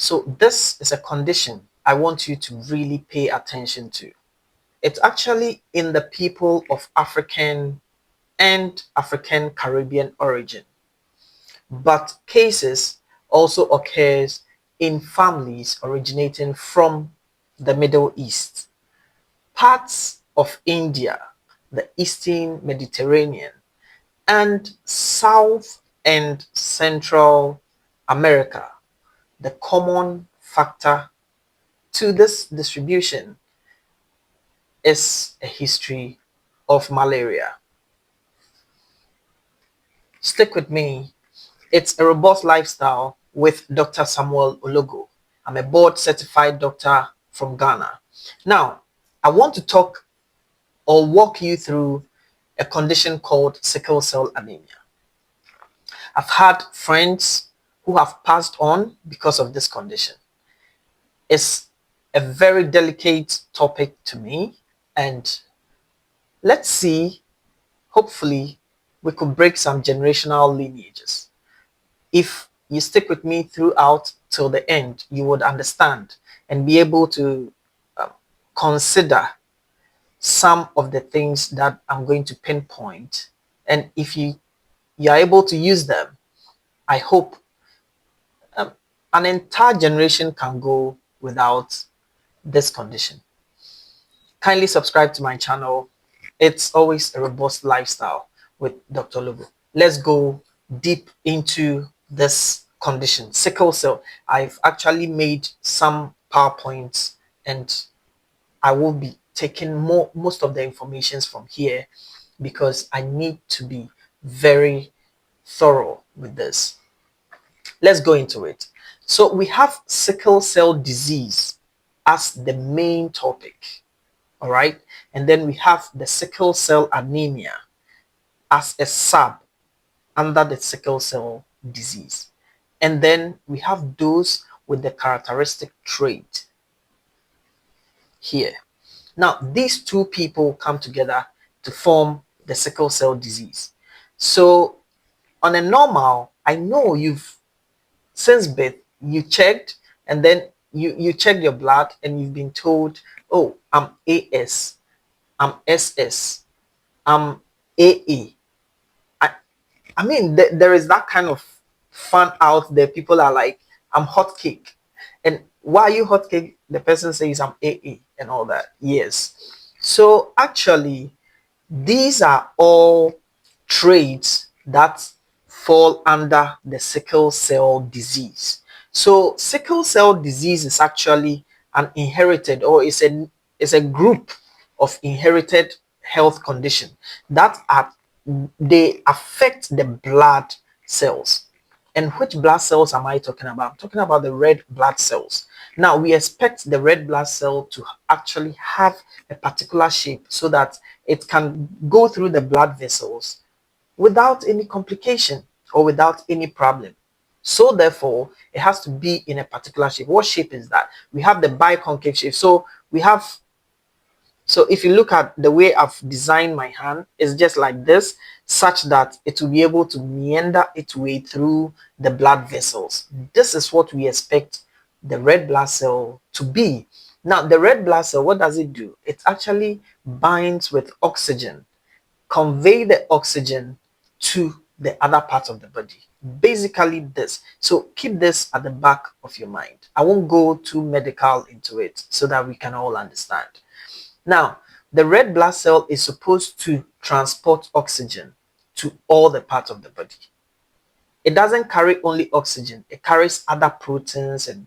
So this is a condition I want you to really pay attention to. It's actually in the people of African and African Caribbean origin, but cases also occurs in families originating from the Middle East, parts of India, the Eastern Mediterranean, and South and Central America. The common factor to this distribution is a history of malaria. Stick with me. It's a robust lifestyle with Dr. Samuel Ologo. I'm a board certified doctor from Ghana. Now, I want to talk or walk you through a condition called sickle cell anemia. I've had friends who have passed on because of this condition. It's a very delicate topic to me, and let's see, hopefully, we could break some generational lineages. If you stick with me throughout till the end, you would understand and be able to um, consider some of the things that I'm going to pinpoint. And if you are able to use them, I hope um, an entire generation can go without this condition. Kindly subscribe to my channel. It's always a robust lifestyle with Dr. Logo. Let's go deep into this condition, sickle cell. I've actually made some PowerPoints, and I will be taking most of the informations from here because I need to be very thorough with this. Let's go into it. So we have sickle cell disease as the main topic. All right. And then we have the sickle cell anemia as a sub under the sickle cell disease. And then we have those with the characteristic trait here. Now, these two people come together to form the sickle cell disease. So, on a normal, I know you've since birth, you checked, and then you checked your blood and you've been told, oh, I'm AS, I'm SS, I'm AA. I mean, there is that kind of fun out there. People are like, I'm hot cake. And why are you hot cake? The person says I'm AA and all that. Yes. So actually, these are all traits that fall under the sickle cell disease. So sickle cell disease is actually an inherited, or is a group of inherited health condition that are they affect the blood cells. And which blood cells am I talking about? I'm talking about the red blood cells. Now, we expect the red blood cell to actually have a particular shape so that it can go through the blood vessels without any complication or without any problem. So therefore, it has to be in a particular shape. What shape is that? We have the biconcave shape. So if you look at the way I've designed my hand, it's just like this, such that it will be able to meander its way through the blood vessels. This is what we expect the red blood cell to be. Now, the red blood cell, what does it do? It actually binds with oxygen, convey the oxygen to the other parts of the body. Basically this. So keep this at the back of your mind. I won't go too medical into it so that we can all understand. Now, the red blood cell is supposed to transport oxygen to all the parts of the body. It doesn't carry only oxygen, it carries other proteins and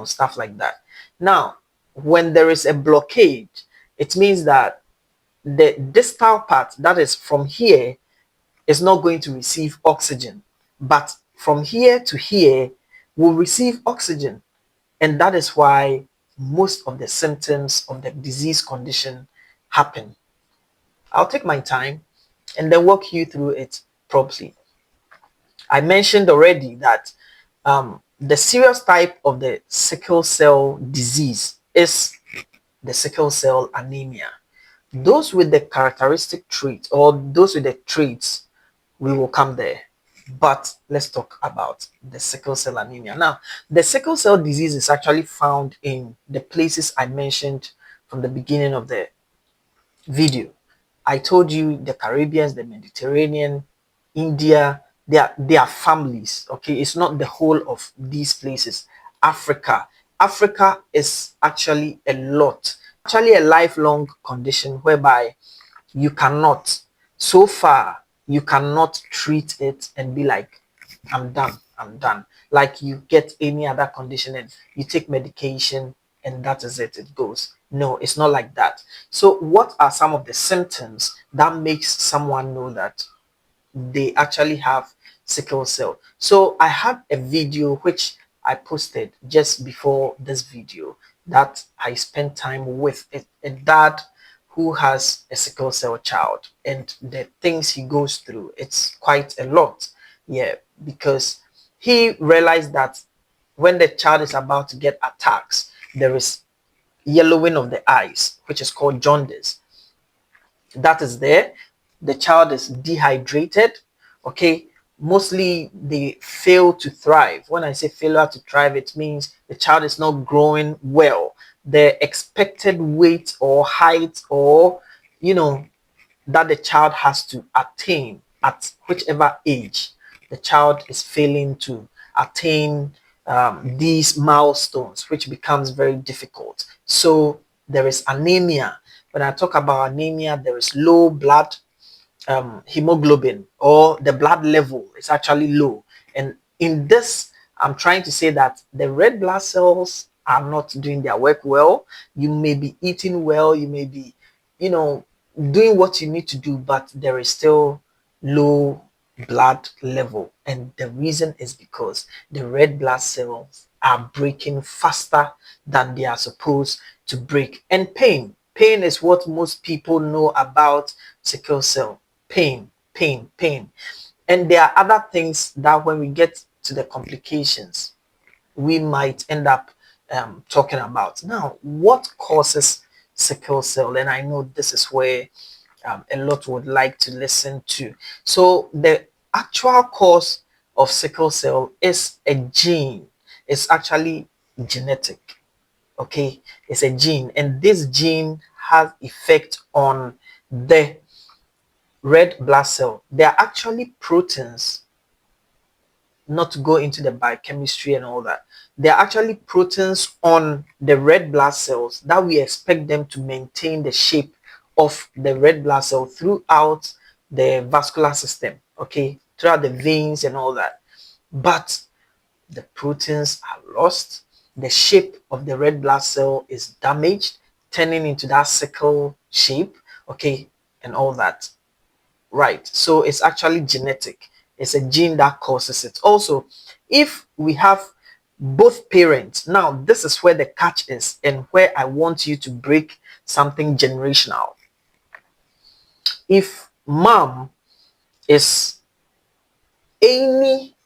stuff like that. Now, when there is a blockade, it means that the distal part, that is from here, is not going to receive oxygen, but from here to here will receive oxygen. And that is why most of the symptoms of the disease condition happen. I'll take my time and then walk you through it properly. I mentioned already that the serious type of the sickle cell disease is the sickle cell anemia. Those with the characteristic trait, or those with the traits, we will come there. But let's talk about the sickle cell anemia. Now, the sickle cell disease is actually found in the places I mentioned from the beginning of the video. I told you the Caribbean, the Mediterranean, India, they are families. Okay, it's not the whole of these places. Africa is actually a lot, actually a lifelong condition whereby you cannot, so far, you cannot treat it and be like, I'm done. Like you get any other condition and you take medication and that is it, it goes. No, it's not like that. So what are some of the symptoms that makes someone know that they actually have sickle cell? So I had a video which I posted just before this video that I spent time with a dad who has a sickle cell child, and the things he goes through, it's quite a lot. Yeah, because he realized that when the child is about to get attacks, there is yellowing of the eyes, which is called jaundice, that is there. The child is dehydrated. Okay, mostly they fail to thrive. When I say failure to thrive, it means the child is not growing well. The expected weight or height, or you know, that the child has to attain at whichever age, the child is failing to attain these milestones, which becomes very difficult. So there is anemia. When I talk about anemia, there is low blood hemoglobin, or the blood level is actually low. And in this, I'm trying to say that the red blood cells are not doing their work well. You may be eating well, you may be, you know, doing what you need to do, but there is still low blood level. And the reason is because the red blood cells are breaking faster than they are supposed to break. And pain is what most people know about sickle cell. Pain. And there are other things that when we get to the complications, we might end up talking about. Now, what causes sickle cell? And I know this is where a lot would like to listen to. So the actual cause of sickle cell is a gene. It's actually genetic. Okay, it's a gene, and this gene has effect on the red blood cell. They are actually proteins, not to go into the biochemistry and all that. They are actually proteins on the red blood cells that we expect them to maintain the shape of the red blood cell throughout the vascular system, okay, throughout the veins and all that. But the proteins are lost, the shape of the red blood cell is damaged, turning into that sickle shape, okay, and all that. Right. So it's actually genetic. It's a gene that causes it. Also, if we have both parents, now this is where the catch is and where I want you to break something generational. If mom is any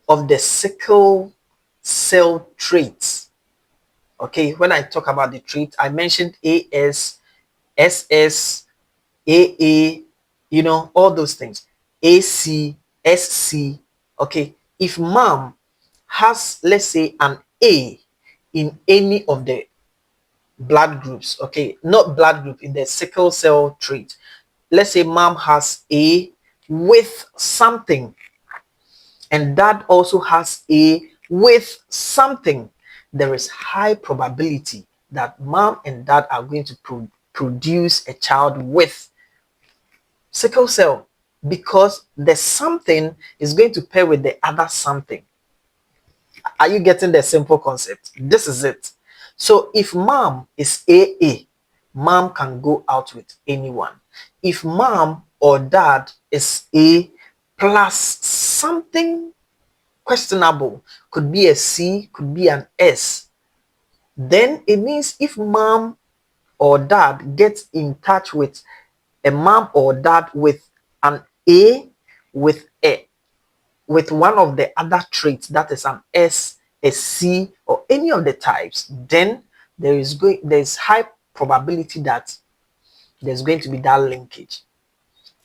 of the sickle cell traits, okay, when I talk about the trait, I mentioned AS, SS, AA, you know, all those things. AC, SC. Okay. If mom has, let's say, an A in any of the blood groups, okay, not blood group, in the sickle cell trait. Let's say mom has A with something, and dad also has A with something. There is high probability that mom and dad are going to produce a child with sickle cell, because the something is going to pair with the other something. Are you getting the simple concept? This is it. So if mom is AA, mom can go out with anyone. If mom or dad is A plus something questionable, could be a C, could be an S, then it means if mom or dad gets in touch with a mom or dad with an A, with a with one of the other traits, that is an S, a C, or any of the types, then there's high probability that there's going to be that linkage.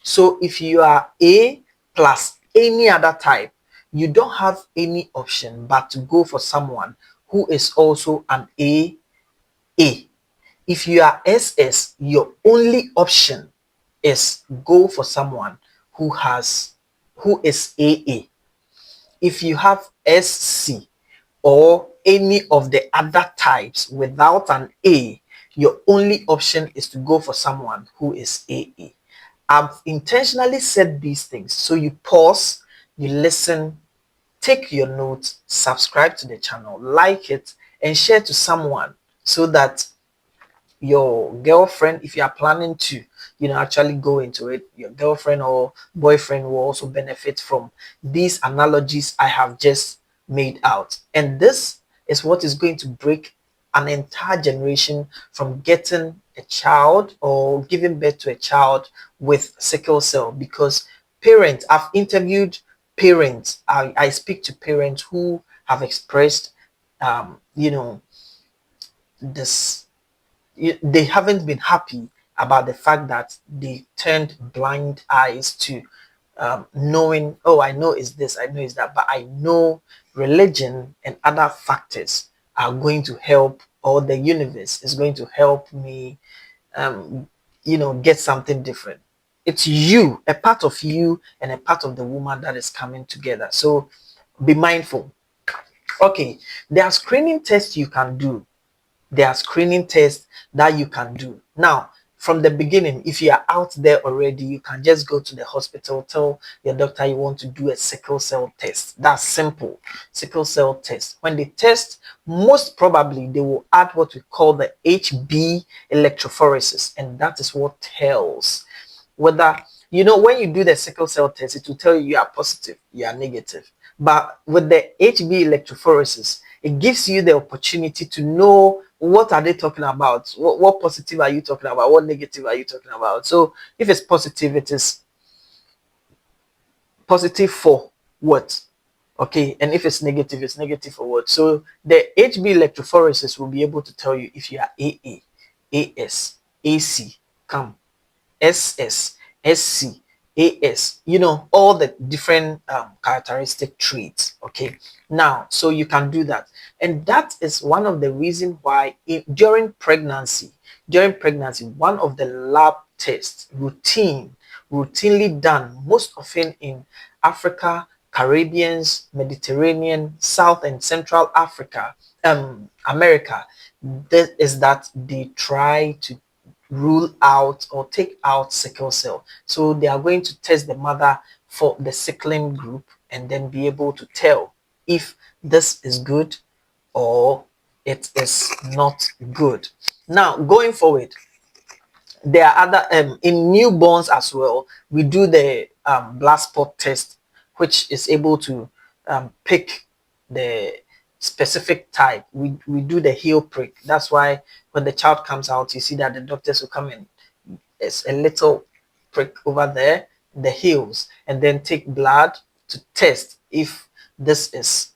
So if you are A plus any other type, you don't have any option but to go for someone who is also an AA. If you are SS, your only option is go for someone who is AA. If you have SC or any of the other types without an A, your only option is to go for someone who is AA. I've intentionally said these things so you pause, you listen, take your notes, subscribe to the channel, like it, and share to someone so that your girlfriend, if you are planning to actually go into it, your girlfriend or boyfriend will also benefit from these analogies I have just made out. And this is what is going to break an entire generation from getting a child or giving birth to a child with sickle cell. Because parents, I've interviewed parents, I speak to parents who have expressed this, they haven't been happy about the fact that they turned blind eyes to knowing, oh, I know it's this, I know it's that, but I know religion and other factors are going to help, or the universe is going to help me, um, get something different. It's you, a part of you, and a part of the woman that is coming together. So be mindful. Okay, there are screening tests you can do. There are screening tests that you can do. Now, from the beginning, if you are out there already, you can just go to the hospital, tell your doctor you want to do a sickle cell test. That's simple. Sickle cell test. When they test, most probably they will add what we call the HB electrophoresis, and that is what tells whether, when you do the sickle cell test, it will tell you are positive, you are negative. But with the HB electrophoresis, it gives you the opportunity to know what are they talking about, what positive are you talking about, what negative are you talking about. So if it's positive, it is positive for what, okay, and if it's negative, it's negative for what. So the HB electrophoresis will be able to tell you if you are AA, AS, AC, CAM, SS, SC, AS, all the different characteristic traits. Okay, now, so you can do that. And that is one of the reasons why during pregnancy, one of the lab tests routinely done most often in Africa, Caribbeans, Mediterranean, South and Central Africa, America, that is that they try to rule out or take out sickle cell. So they are going to test the mother for the sickling group and then be able to tell if this is good or it is not good. Now, going forward, there are other in newborns as well. We do the blood spot test, which is able to pick the specific type. We do the heel prick. That's why when the child comes out, you see that the doctors will come in. It's a little prick over there, the heels, and then take blood to test if this is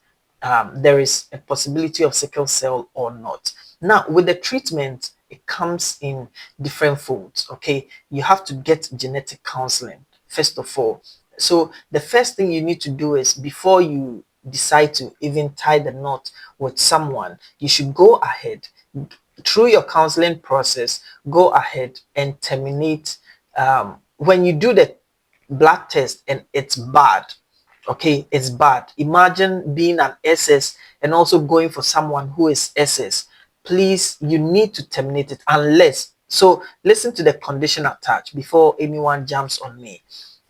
there is a possibility of sickle cell or not. Now, with the treatment, it comes in different folds. Okay, you have to get genetic counseling first of all. So the first thing you need to do is, before you decide to even tie the knot with someone, you should go ahead through your counseling process, go ahead and terminate. When you do the blood test and it's bad, okay, it's bad. Imagine being an SS and also going for someone who is SS. Please, you need to terminate it unless, so listen to the condition attached before anyone jumps on me.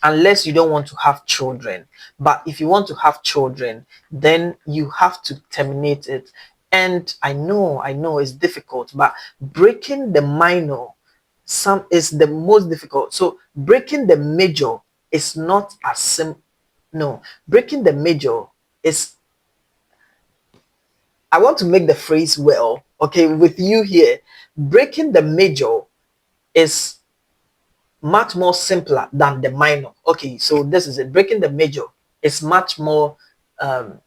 Unless you don't want to have children, but if you want to have children, then you have to terminate it. And I know it's difficult, but breaking the minor some is the most difficult. So breaking the major is not as simple. No, breaking the major is, I want to make the phrase well, okay, with you here. Breaking the major is much more simpler than the minor. Okay, so this is it. Breaking the major is much more um,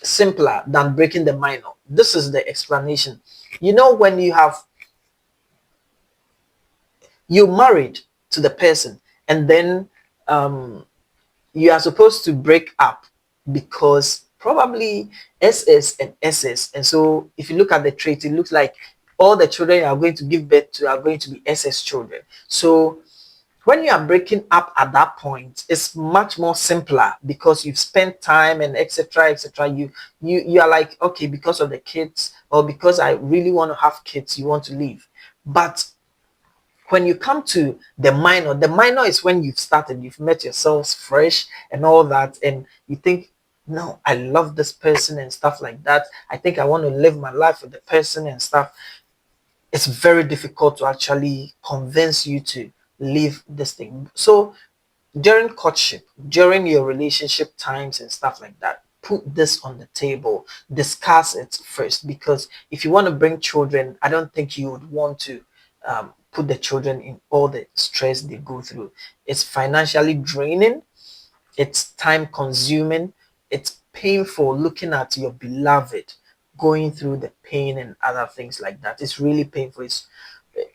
simpler than breaking the minor. This is the explanation. When you married to the person, and then um, you are supposed to break up because probably SS and SS. And so if you look at the trait, it looks like all the children you are going to give birth to are going to be SS children. So when you are breaking up at that point, it's much more simpler because you've spent time and etc. etc. You are like, okay, because of the kids or because I really want to have kids, you want to leave. But when you come to the minor is when you've started, you've met yourselves fresh and all that, and you think, no, I love this person and stuff like that. I think I want to live my life with the person and stuff. It's very difficult to actually convince you to leave this thing. So during courtship, during your relationship times and stuff like that, put this on the table, discuss it first. Because if you want to bring children, I don't think you would want to put the children in all the stress they go through. It's financially draining, it's time consuming, it's painful looking at your beloved going through the pain and other things like that. It's really painful.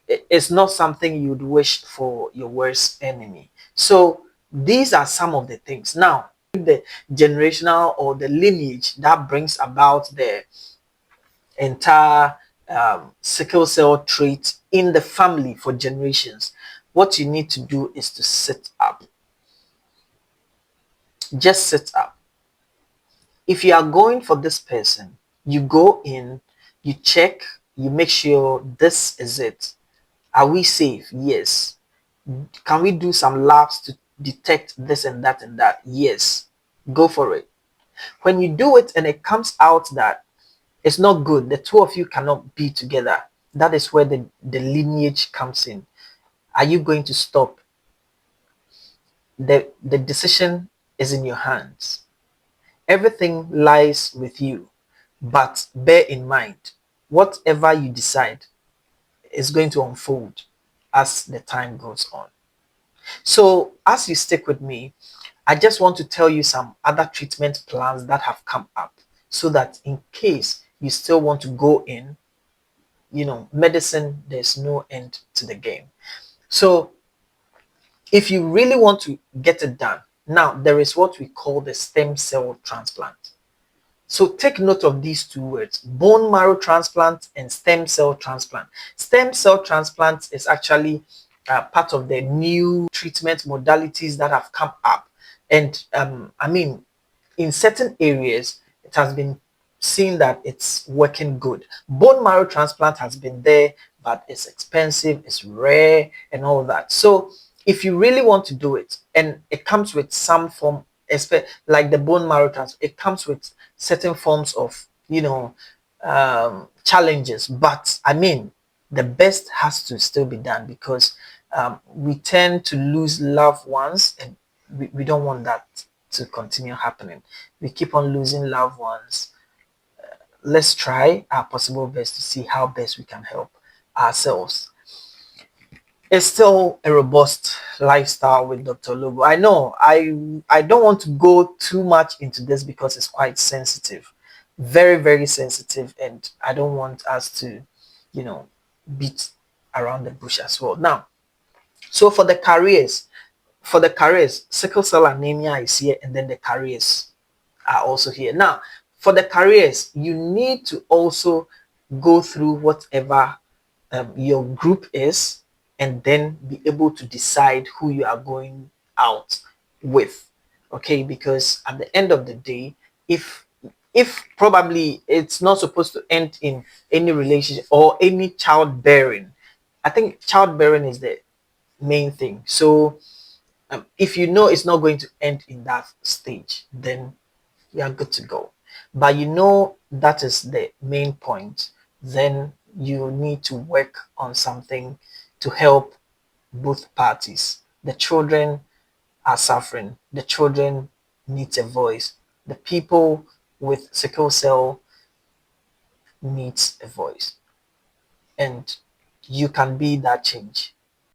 It's not something you'd wish for your worst enemy. So these are some of the things. Now, the generational or the lineage that brings about the entire sickle cell trait in the family for generations, what you need to do is to sit up. Just sit up. If you are going for this person, you go in, you check, you make sure this is it. Are we safe? Yes. Can we do some labs to detect this and that and that? Yes. Go for it. When you do it and it comes out that it's not good, the two of you cannot be together, that is where the lineage comes in. Are you going to stop? The decision is in your hands. Everything lies with you. But bear in mind, whatever you decide is going to unfold as the time goes on. So, as you stick with me, I just want to tell you some other treatment plans that have come up so that in case you still want to go in, medicine, there's no end to the game. So, if you really want to get it done, now there is what we call the stem cell transplant. So take note of these two words: bone marrow transplant and stem cell transplant. Stem cell transplant is actually part of the new treatment modalities that have come up. And I mean, in certain areas, it has been seen that it's working good. Bone marrow transplant has been there, but it's expensive, it's rare, and all that. So if you really want to do it, and it comes with some form, like the bone marrow transplant, it comes with certain forms of, challenges. But I mean, the best has to still be done because we tend to lose loved ones, and we don't want that to continue happening. We keep on losing loved ones. Let's try our possible best to see how best we can help ourselves. It's still a robust lifestyle with Dr. Logo. I know I don't want to go too much into this because it's quite sensitive, very, very sensitive, and I don't want us to, you know, beat around the bush as well. Now, so for the careers, sickle cell anemia is here, and then the careers are also here. Now, for the careers, you need to also go through whatever your group is, and then be able to decide who you are going out with. Okay, because at the end of the day, if probably it's not supposed to end in any relationship or any childbearing. I think childbearing is the main thing. So if you know it's not going to end in that stage, then you are good to go. But you know that is the main point, then you need to work on something to help both parties. The children are suffering, the children need a voice, the people with sickle cell needs a voice, and you can be that change.